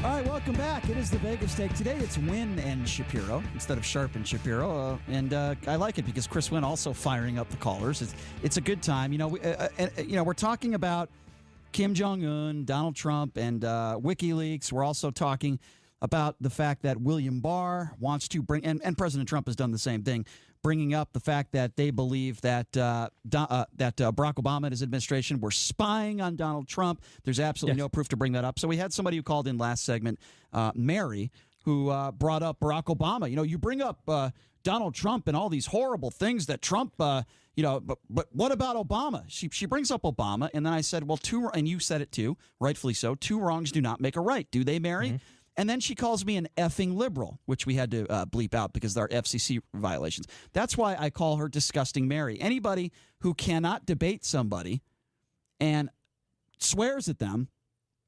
All right, welcome back. It is the Vegas Take. Today it's Wynn and Shapiro instead of Sharp and Shapiro. And I like it because Chris Wynn also firing up the callers. It's a good time. We're talking about Kim Jong-un, Donald Trump, and WikiLeaks. We're also talking about the fact that William Barr wants to bring, and President Trump has done the same thing, bringing up the fact that they believe that Barack Obama and his administration were spying on Donald Trump. There's absolutely no proof to bring that up. So we had somebody who called in last segment, Mary, who brought up Barack Obama. You bring up Donald Trump and all these horrible things that Trump, but what about Obama? She brings up Obama, and then I said, well, and you said it too, rightfully so, two wrongs do not make a right, do they, Mary? Mm-hmm. And then she calls me an effing liberal, which we had to bleep out because there are FCC violations. That's why I call her Disgusting Mary. Anybody who cannot debate somebody and swears at them,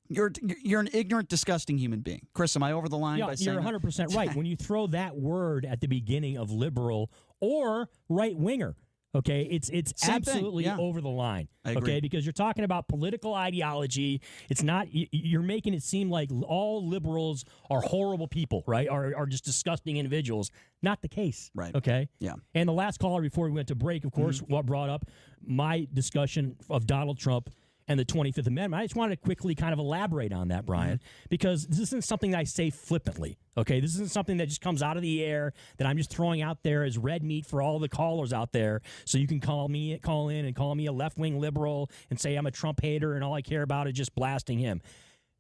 you're an ignorant, disgusting human being. Chris, am I over the line by saying you're 100% right. When you throw that word at the beginning of liberal or right-winger, okay, it's absolutely over the line. I agree. Okay, because you're talking about political ideology. It's not, you're making it seem like all liberals are horrible people, right? Are just disgusting individuals. Not the case. Right. Okay? Yeah. And the last caller before we went to break, of course, what brought up my discussion of Donald Trump and the 25th Amendment. I just wanted to quickly kind of elaborate on that, Brian, because this isn't something that I say flippantly, okay? This isn't something that just comes out of the air that I'm just throwing out there as red meat for all the callers out there so you can call in and call me a left-wing liberal and say I'm a Trump hater and all I care about is just blasting him.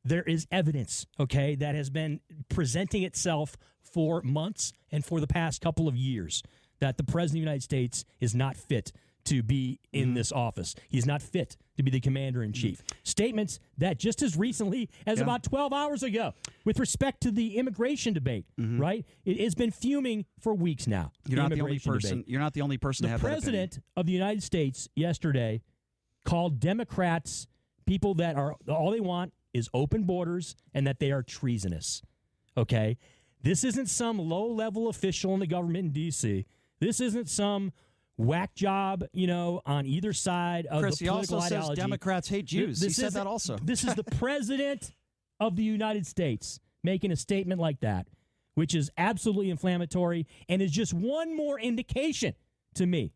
There is evidence, okay, that has been presenting itself for months and for the past couple of years that the President of the United States is not fit to be in this office. He's not fit to be the commander-in-chief. Statements that just as recently as about 12 hours ago, with respect to the immigration debate, right? It has been fuming for weeks now. You're not the only person. You're not the only person to have that opinion. The President of the United States yesterday called Democrats people that are all they want is open borders and that they are treasonous. Okay? This isn't some low-level official in the government in D.C. This isn't some whack job, on either side of Chris, the political he also ideology. Says Democrats hate Jews. He said that also. This is the President of the United States making a statement like that, which is absolutely inflammatory and is just one more indication to me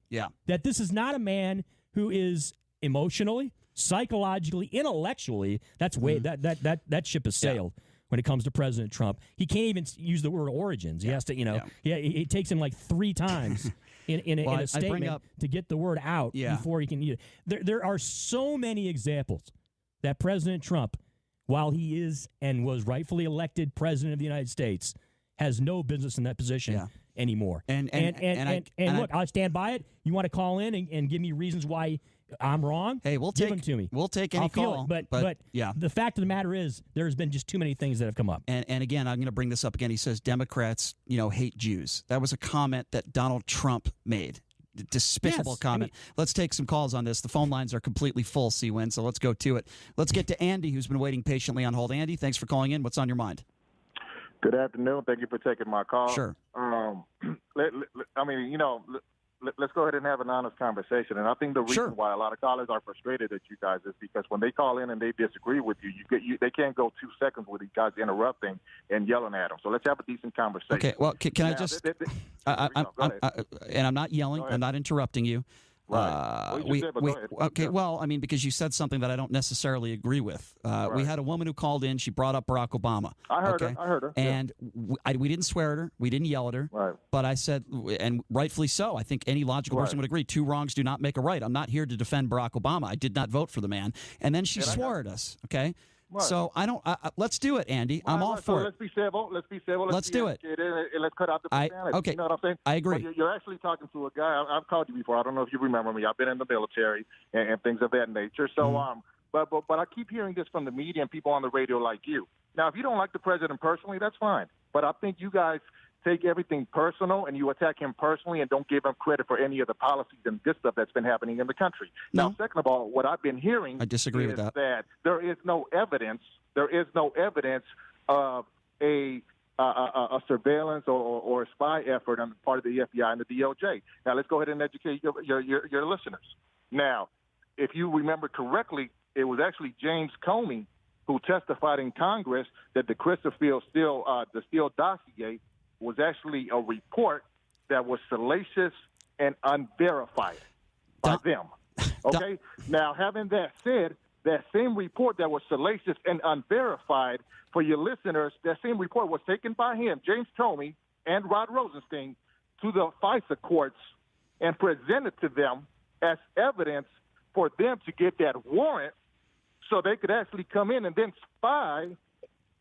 that this is not a man who is emotionally, psychologically, intellectually, that ship has sailed. When it comes to President Trump, he can't even use the word origins. He has to, it takes him like 3 times in a statement to get the word out before he can use it. There are so many examples that President Trump, while he is and was rightfully elected President of the United States, has no business in that position anymore. And look, I stand by it. You want to call in and give me reasons why I'm wrong? Hey, give them to me. We'll take any call. But the fact of the matter is, there's been just too many things that have come up. And again, I'm going to bring this up again. He says Democrats, hate Jews. That was a comment that Donald Trump made. Despicable comment. Let's take some calls on this. The phone lines are completely full, C-Win, so let's go to it. Let's get to Andy, who's been waiting patiently on hold. Andy, thanks for calling in. What's on your mind? Good afternoon. Thank you for taking my call. Sure. Let's go ahead and have an honest conversation. And I think the reason why a lot of callers are frustrated at you guys is because when they call in and they disagree with you, they can't go 2 seconds with you guys interrupting and yelling at them. So let's have a decent conversation. Okay, well, can I just and I'm not yelling. I'm not interrupting you. Right. Because you said something that I don't necessarily agree with. We had a woman who called in. She brought up Barack Obama. I heard her. And we didn't swear at her. We didn't yell at her. Right. But I said, and rightfully so, I think any logical person would agree, 2 wrongs do not make a right. I'm not here to defend Barack Obama. I did not vote for the man. And then she swore at us, okay? Right. So I don't. Let's do it, Andy. I'm all for it. Let's be civil. Let's do it. And let's cut out the profanity. Okay. You know what I'm saying? I agree. Well, you're actually talking to a guy. I've called you before. I don't know if you remember me. I've been in the military and things of that nature. So but I keep hearing this from the media and people on the radio like you. Now, if you don't like the president personally, that's fine. But I think you guys take everything personal and you attack him personally and don't give him credit for any of the policies and good stuff that's been happening in the country. No. Now, second of all, what I've been hearing I disagree with that there is no evidence of a surveillance or a spy effort on the part of the FBI and the DOJ. Now, let's go ahead and educate your listeners. Now, if you remember correctly, it was actually James Comey who testified in Congress that the Christopher Steele dossier was actually a report that was salacious and unverified by them. Okay? Now, having that said, that same report that was salacious and unverified, for your listeners, that same report was taken by him, James Comey, and Rod Rosenstein to the FISA courts and presented to them as evidence for them to get that warrant so they could actually come in and then spy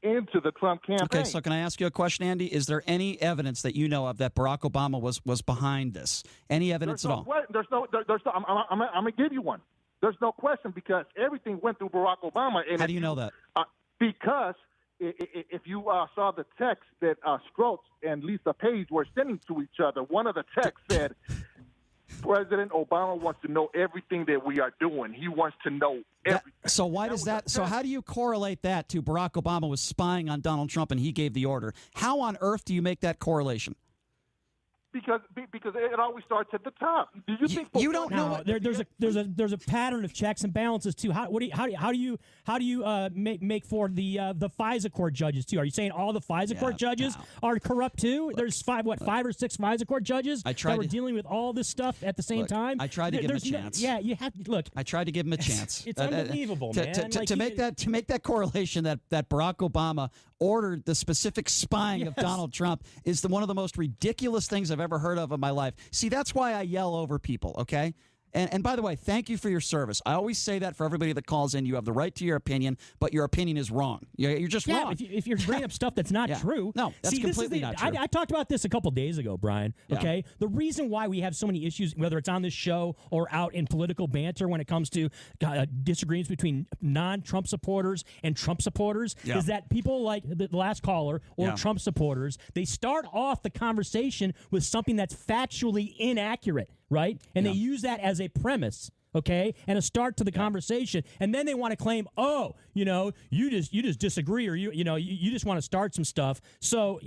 into the Trump campaign. Okay, so can I ask you a question, Andy? Is there any evidence that you know of that Barack Obama was behind this? Any evidence at all? I'm going to give you one. There's no question because everything went through Barack Obama. And how do you know that? Because if you saw the text that Strokes and Lisa Page were sending to each other, one of the texts said, President Obama wants to know everything that we are doing. He wants to know everything. So why does that? So how do you correlate that to Barack Obama was spying on Donald Trump and he gave the order? How on earth do you make that correlation? Because it always starts at the top. Do you think you don't know? There's a pattern of checks and balances too. How do you make for the FISA court judges too? Are you saying all the FISA court judges are corrupt too? There's five or six FISA court judges that were dealing with all this stuff at the same time. I tried to give him a chance. You have to look. I tried to give him a chance. It's unbelievable, man. To make that correlation that Barack Obama ordered the specific spying of Donald Trump is one of the most ridiculous things I've ever heard of in my life. See, that's why I yell over people, okay? And by the way, thank you for your service. I always say that for everybody that calls in. You have the right to your opinion, but your opinion is wrong. You're just wrong. If you're bringing up stuff that's not true. No, that's completely not true. I talked about this a couple days ago, Brian. Okay? The reason why we have so many issues, whether it's on this show or out in political banter when it comes to disagreements between non-Trump supporters and Trump supporters, is that people like the last caller or Trump supporters, they start off the conversation with something that's factually inaccurate. Right? And they use that as a premise, okay, and a start to the conversation. And then they want to claim, you just disagree, or you just want to start some stuff. So,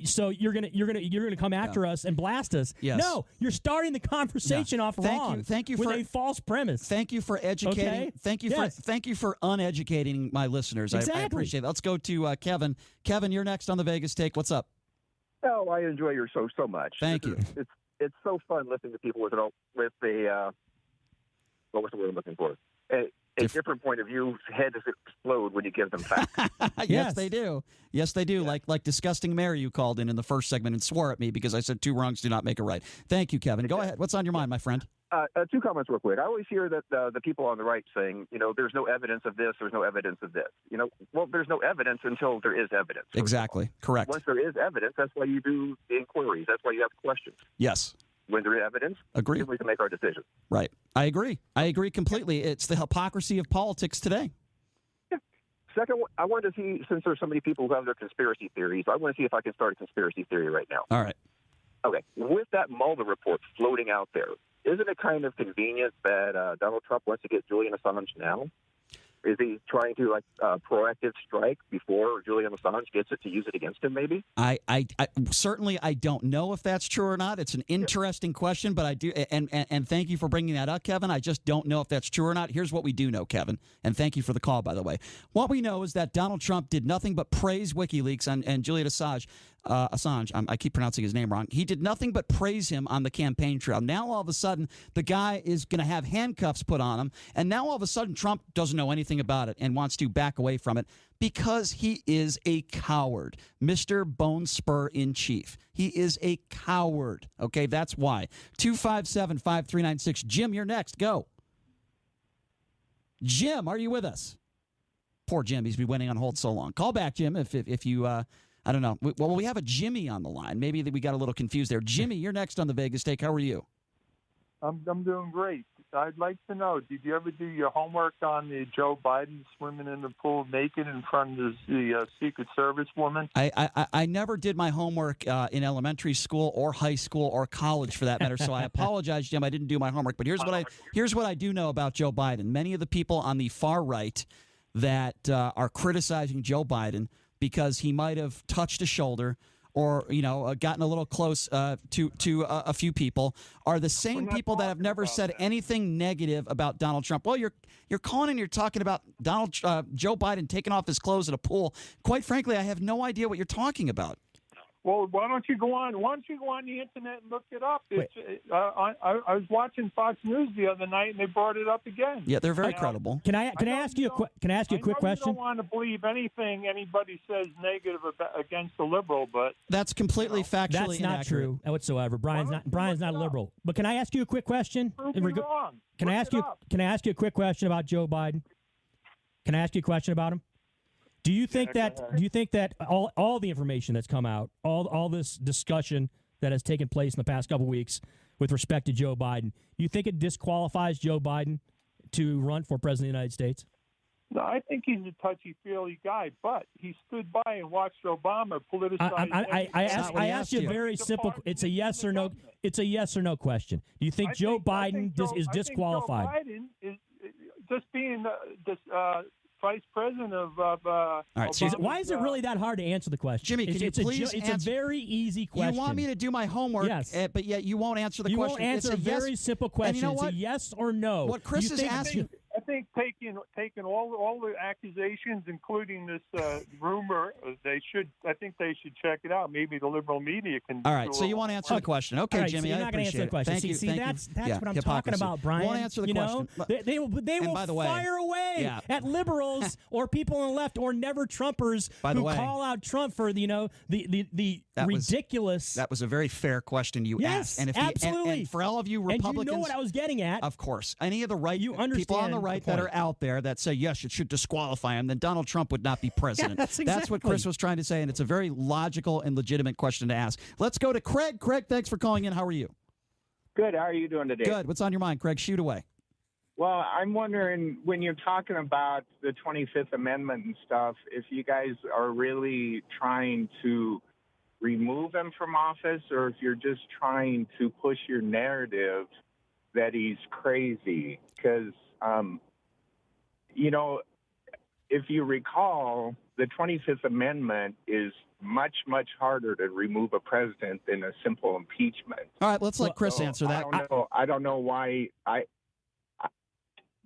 so you're gonna come after us and blast us. Yes. No, you're starting the conversation off wrong. Thank you with for a false premise. Thank you for educating. Okay? Thank you for uneducating my listeners. Exactly. I appreciate it. Let's go to Kevin. Kevin, you're next on the Vegas Take. What's up? Oh, I enjoy your show so much. Thank you. It's so fun listening to people with a what's the word I'm looking for? A different point of view. Heads explode when you give them facts. Yes, they do. Yes, they do. Yeah. Like disgusting Mary you called in the first segment and swore at me because I said two wrongs do not make a right. Thank you, Kevin. Go ahead. What's on your mind, my friend? Two comments real quick. I always hear that the people on the right saying, there's no evidence of this, there's no evidence of this. Well, there's no evidence until there is evidence. Exactly. Correct. Once there is evidence, that's why you do the inquiries. That's why you have questions. Yes. When there is evidence, agree. Then we can make our decision. Right. I agree. I agree completely. It's the hypocrisy of politics today. Yeah. Second, I wanted to see, since there's so many people who have their conspiracy theories, I want to see if I can start a conspiracy theory right now. All right. Okay. With that Mueller report floating out there, isn't it kind of convenient that Donald Trump wants to get Julian Assange now? Is he trying to proactive strike before Julian Assange gets it to use it against him? Maybe. I certainly I don't know if that's true or not. It's an interesting question, but I do and thank you for bringing that up, Kevin. I just don't know if that's true or not. Here's what we do know, Kevin, and thank you for the call, by the way. What we know is that Donald Trump did nothing but praise WikiLeaks and Julian Assange. I keep pronouncing his name wrong. He did nothing but praise him on the campaign trail. Now, all of a sudden, the guy is going to have handcuffs put on him, and now all of a sudden, Trump doesn't know anything about it and wants to back away from it because he is a coward. Mr. Bone Spur in Chief. He is a coward. Okay, that's why. 257-5396. Jim, you're next. Go. Jim, are you with us? Poor Jim. He's been waiting on hold so long. Call back, Jim, if you... I don't know. Well, we have a Jimmy on the line. Maybe we got a little confused there. Jimmy, you're next on the Vegas Take. How are you? I'm doing great. I'd like to know, did you ever do your homework on the Joe Biden swimming in the pool naked in front of the Secret Service woman? I never did my homework in elementary school or high school or college, for that matter. So I apologize, Jim. I didn't do my homework. But here's what I do know about Joe Biden. Many of the people on the far right that are criticizing Joe Biden because he might have touched a shoulder or gotten a little close to a few people are the same people that have never said anything negative about Donald Trump. Well, you're calling and you're talking about Joe Biden taking off his clothes at a pool. Quite frankly, I have no idea what you're talking about. Well, why don't you go on the internet and look it up? I was watching Fox News the other night, and they brought it up again. Yeah, they're very credible. Can I ask you a quick question? I don't want to believe anything anybody says negative against the liberal, but that's completely factually that's not inaccurate. True whatsoever. Brian's not a liberal. But can I ask you a quick question? Wrong. Can I ask you a quick question about Joe Biden? Can I ask you a question about him? Do you think that all the information that's come out, all this discussion that has taken place in the past couple of weeks with respect to Joe Biden, do you think it disqualifies Joe Biden to run for president of the United States? No, I think he's a touchy-feely guy, but he stood by and watched Obama politicize. I asked you a very simple. It's a yes or no. It's a yes or no question. Do you think Joe Biden is disqualified? I think Joe Biden is just being vice president of. All right, so why is it really that hard to answer the question? Jimmy, can you please answer? It's a very easy question. You want me to do my homework, yes. But yet you won't answer the question. You won't answer a very simple question. And you know what? It's a yes or no. What Chris is asking. I think taking all the accusations, including this rumor, I think they should check it out. Maybe the liberal media can. All right, so you want to answer the question? Okay, right, Jimmy, so you're not going to answer the question. Thank you. That's what I'm talking about, Brian. Won't answer the question. They will fire away at liberals or people on the left or never Trumpers who call out Trump for the ridiculous. That was a very fair question you asked. And absolutely. And for all of you Republicans, and you know what I was getting at. Of course, any of the people on the right that are out there that say yes, it should disqualify him, then Donald Trump would not be president. That's what Chris was trying to say, and it's a very logical and legitimate question to ask. Let's go to Craig. Craig, thanks for calling in. How are you? Good. How are you doing today? Good. What's on your mind, Craig? Shoot away. Well, I'm wondering, when you're talking about the 25th Amendment and stuff, if you guys are really trying to remove him from office, or if you're just trying to push your narrative that he's crazy. Because, if you recall, the 25th Amendment is much, much harder to remove a president than a simple impeachment. All right, let's let Chris answer that. I don't know why.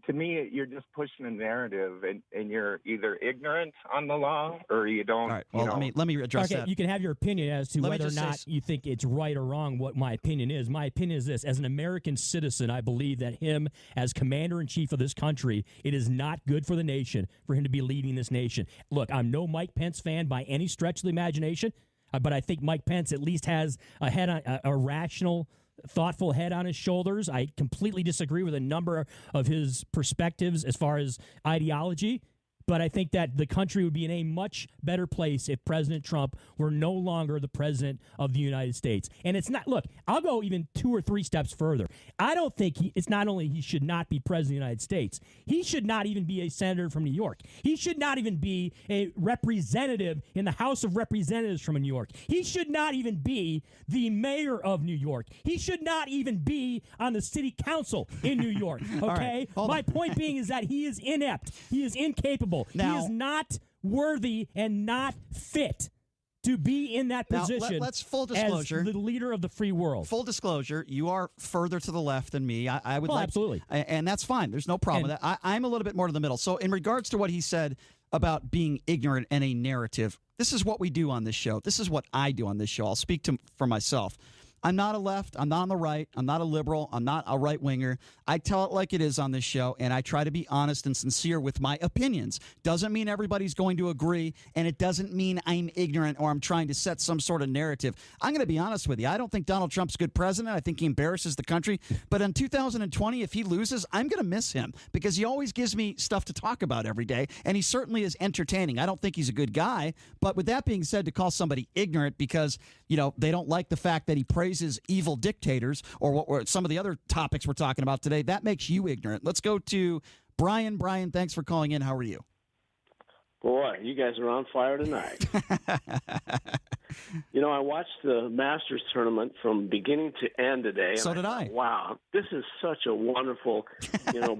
To me, you're just pushing a narrative, and you're either ignorant on the law or you don't. All right, well, let me address that. You can have your opinion as to whether or not you think it's right or wrong what my opinion is. My opinion is this. As an American citizen, I believe that him, as commander-in-chief of this country, it is not good for the nation for him to be leading this nation. Look, I'm no Mike Pence fan by any stretch of the imagination, but I think Mike Pence at least has a rational, thoughtful head on his shoulders. I completely disagree with a number of his perspectives as far as ideology, but I think that the country would be in a much better place if President Trump were no longer the president of the United States. And it's not, look, I'll go even 2 or 3 steps further. I don't think it's not only he should not be president of the United States, he should not even be a senator from New York. He should not even be a representative in the House of Representatives from New York. He should not even be the mayor of New York. He should not even be on the city council in New York. Okay? Right, my point being is that he is inept. He is incapable. Now, he is not worthy and not fit to be in that position. Let's full disclosure. As the leader of the free world. Full disclosure, you are further to the left than me. I would absolutely. And that's fine. There's no problem with that. I'm a little bit more to the middle. So in regards to what he said about being ignorant and a narrative, this is what we do on this show. This is what I do on this show. I'll speak for myself. I'm not a left. I'm not on the right. I'm not a liberal. I'm not a right-winger. I tell it like it is on this show, and I try to be honest and sincere with my opinions. Doesn't mean everybody's going to agree, and it doesn't mean I'm ignorant or I'm trying to set some sort of narrative. I'm going to be honest with you. I don't think Donald Trump's a good president. I think he embarrasses the country. But in 2020, if he loses, I'm going to miss him because he always gives me stuff to talk about every day, and he certainly is entertaining. I don't think he's a good guy. But with that being said, to call somebody ignorant because, they don't like the fact that he praises evil dictators or some of the other topics we're talking about today, that makes you ignorant. Let's go to Brian. Brian, thanks for calling in. How are you? Boy, you guys are on fire tonight. I watched the Masters tournament from beginning to end today. So did I. Wow, this is such a wonderful,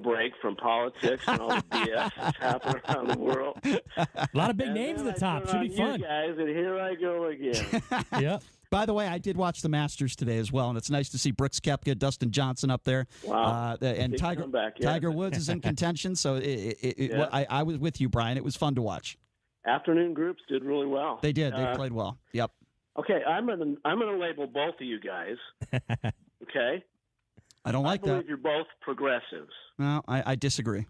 break from politics and all the BS that's happening around the world. A lot of big names at the top. Should be fun. You guys, and here I go again. Yep. By the way, I did watch the Masters today as well, and it's nice to see Brooks Koepka, Dustin Johnson up there. Wow. And Big Tiger, comeback, yeah. Tiger Woods is in contention, so I was with you, Brian. It was fun to watch. Afternoon groups did really well. They did. They played well. Yep. Okay, I'm gonna label both of you guys. Okay. I don't like I believe that. you're both progressives. No, I disagree.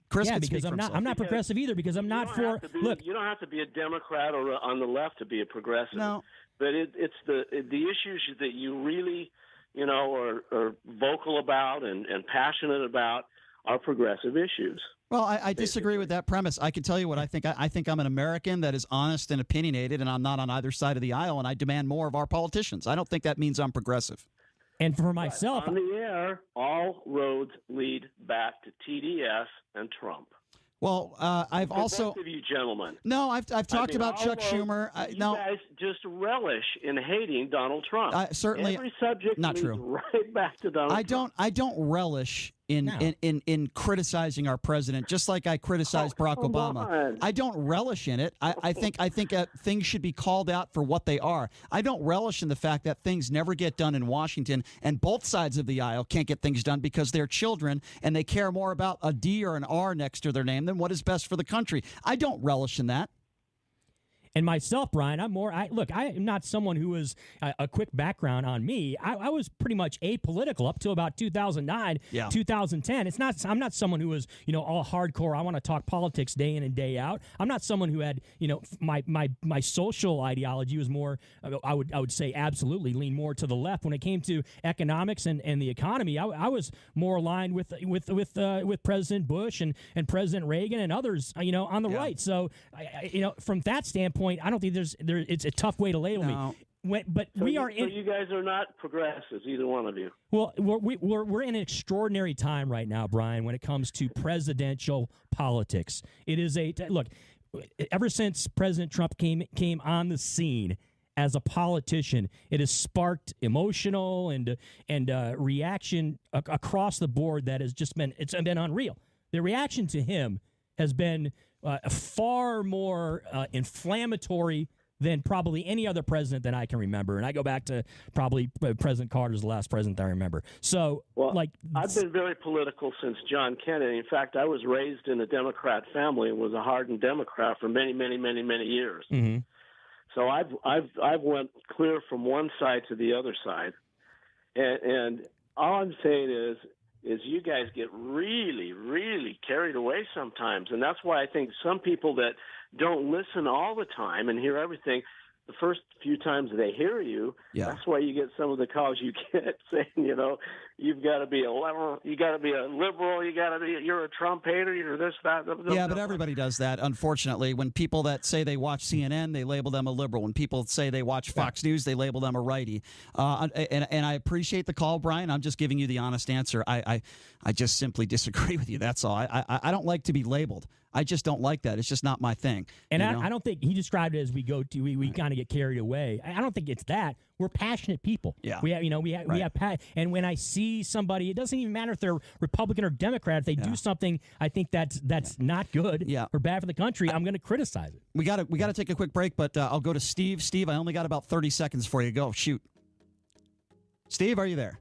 Chris can because speak for himself. I'm not progressive either because I'm not for. Look, you don't have to be a Democrat or on the left to be a progressive. No. But it's the issues that you really, are vocal about and passionate about are progressive issues. Well, I disagree with that premise. I can tell you what I think. I think I'm an American that is honest and opinionated, and I'm not on either side of the aisle, and I demand more of our politicians. I don't think that means I'm progressive. and for myself, on the air, all roads lead back to TDS and Trump. Well, I've also both of you gentlemen. No, I've talked about Chuck Schumer. You guys just relish in hating Donald Trump. Certainly, every subject not leads true. right back to Donald Trump. I don't relish in criticizing our president, just like I criticized Barack Obama. On. I don't relish in it. I think things should be called out for what they are. I don't relish in the fact that things never get done in Washington, and both sides of the aisle can't get things done because they're children and they care more about a D or an R next to their name than what is best for the country. I don't relish in that. And myself, Brian, I am not someone who was a quick background on me. I was pretty much apolitical up to about 2009, 2010. I'm not someone who was, all hardcore. I want to talk politics day in and day out. I'm not someone who had, my social ideology was more, I would say absolutely lean more to the left. When it came to economics and the economy, I was more aligned with President Bush and President Reagan and others, on the right. So, from that standpoint, I don't think it's a tough way to label me. So you guys are not progressives, either one of you. Well, we're in an extraordinary time right now, Brian, when it comes to presidential politics. It is look. Ever since President Trump came on the scene as a politician, it has sparked emotional and reaction across the board that has just been unreal. The reaction to him has been far more inflammatory than probably any other president that I can remember. And I go back to probably President Carter's the last president I remember. So, I've been very political since John Kennedy. In fact, I was raised in a Democrat family and was a hardened Democrat for many, many, many, many years. Mm-hmm. So I've went clear from one side to the other side. And all I'm saying is you guys get really, really carried away sometimes. And that's why I think some people that don't listen all the time and hear everything, the first few times they hear you, that's why you get some of the calls you get saying, you've got to be a liberal, you got to be a liberal, you're a Trump hater, you're this, that. Yeah, but everybody does that, unfortunately. When people that say they watch CNN, they label them a liberal. When people say they watch Fox News, they label them a righty. And I appreciate the call, Brian. I'm just giving you the honest answer. I just simply disagree with you. That's all. I don't like to be labeled. I just don't like that. It's just not my thing. And I don't think he described it as we kind of get carried away. I don't think it's that. We're passionate people. Yeah. We have and when I see somebody, it doesn't even matter if they're Republican or Democrat. If they do something, I think that's not good or bad for the country, I'm going to criticize it. We got to take a quick break, but I'll go to Steve. Steve, I only got about 30 seconds for you. Go shoot. Steve, are you there?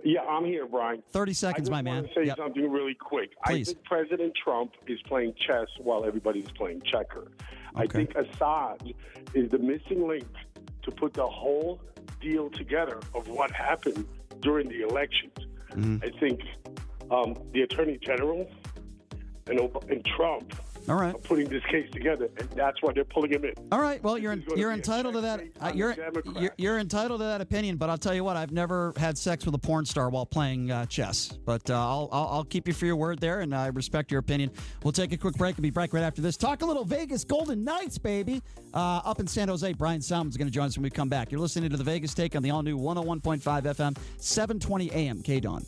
Yeah, I'm here, Brian. 30 seconds, my man. I just want to say something really quick. Please. I think President Trump is playing chess while everybody's playing checker. I think Assad is the missing link to put the whole deal together of what happened during the elections. Mm-hmm. I think the Attorney General and Trump are putting this case together, and that's why they're pulling him in. All right. Well, you're entitled to that. You're entitled to that opinion, but I'll tell you what. I've never had sex with a porn star while playing chess, but I'll keep you for your word there, and I respect your opinion. We'll take a quick break and be back right after this. Talk a little Vegas Golden Knights, baby. Up in San Jose, Brian Salmon's going to join us when we come back. You're listening to the Vegas Take on the all-new 101.5 FM, 720 AM KDWN.